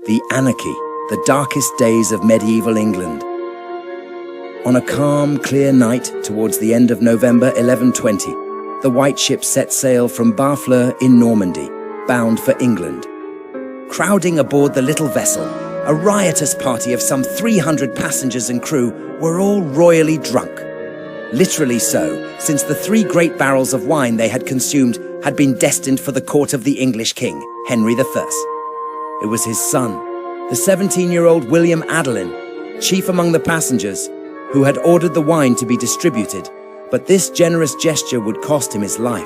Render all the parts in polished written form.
the Anarchy, the darkest days of medieval England. On a calm, clear night towards the end of November 1120, the white ship set sail from Barfleur in Normandy, bound for England. Crowding aboard the little vessel, a riotous party of some 300 passengers and crew were all royally drunk. Literally so, since the 3 great barrels of wine they had consumed had been destined for the court of the English king, Henry I. It was his son, the 17-year-old William Adelin, chief among the passengers, who had ordered the wine to be distributed, but this generous gesture would cost him his life.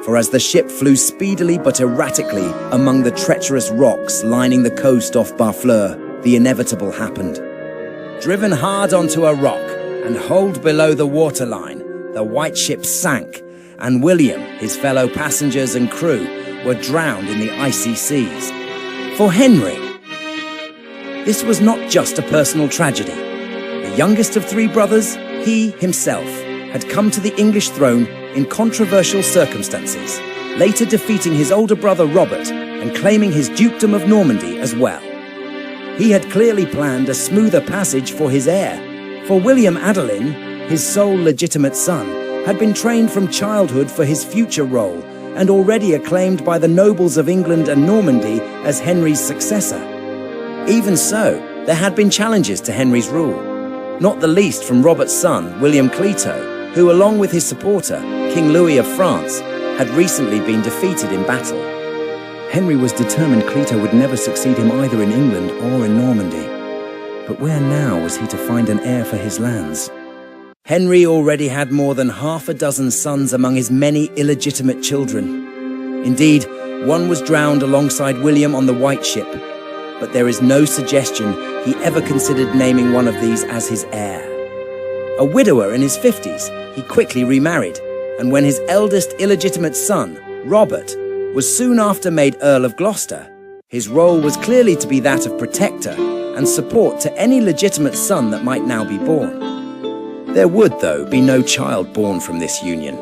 For as the ship flew speedily but erratically among the treacherous rocks lining the coast off Barfleur, the inevitable happened. Driven hard onto a rock and holed below the waterline, the white ship sank, and William, his fellow passengers and crew, were drowned in the icy seas. For Henry, this was not just a personal tragedy. The youngest of 3 brothers, he himself, had come to the English throne in controversial circumstances, later defeating his older brother Robert and claiming his dukedom of Normandy as well. He had clearly planned a smoother passage for his heir, for William Adelin, his sole legitimate son, had been trained from childhood for his future role and already acclaimed by the nobles of England and Normandy as Henry's successor. Even so, there had been challenges to Henry's rule, not the least from Robert's son, William Clito, who, along with his supporter, King Louis of France, had recently been defeated in battle. Henry was determined Clito would never succeed him either in England or in Normandy. But where now was he to find an heir for his lands? Henry already had more than half a dozen sons among his many illegitimate children. Indeed, one was drowned alongside William on the White Ship, but there is no suggestion he ever considered naming one of these as his heir. A widower in his 50s, he quickly remarried, and when his eldest illegitimate son, Robert, was soon after made Earl of Gloucester, his role was clearly to be that of protector and support to any legitimate son that might now be born. There would, though, be no child born from this union.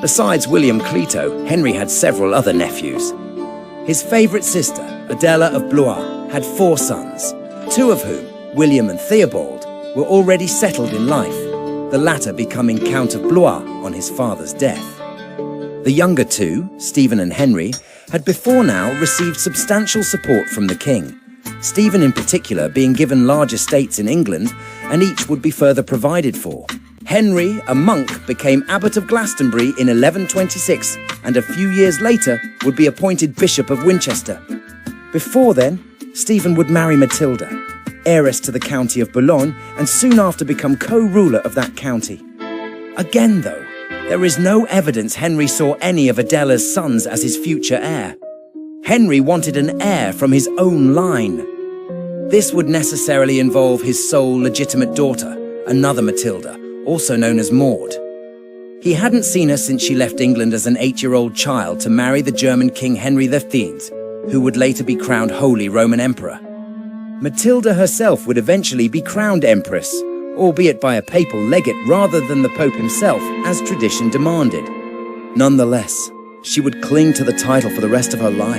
Besides William Clito, Henry had several other nephews. His favourite sister, Adela of Blois, had 4 sons, 2 of whom, William and Theobald, were already settled in life, the latter becoming Count of Blois on his father's death. The younger 2, Stephen and Henry, had before now received substantial support from the king, Stephen in particular being given large estates in England, and each would be further provided for. Henry, a monk, became Abbot of Glastonbury in 1126, and a few years later would be appointed Bishop of Winchester. Before then, Stephen would marry Matilda, heiress to the county of Boulogne, and soon after become co-ruler of that county. Again, though, there is no evidence Henry saw any of Adela's sons as his future heir. Henry wanted an heir from his own line. This would necessarily involve his sole legitimate daughter, another Matilda, also known as Maud. He hadn't seen her since she left England as an 8-year-old child to marry the German King Henry V, who would later be crowned Holy Roman Emperor. Matilda herself would eventually be crowned Empress, albeit by a papal legate rather than the Pope himself, as tradition demanded. Nonetheless, she would cling to the title for the rest of her life.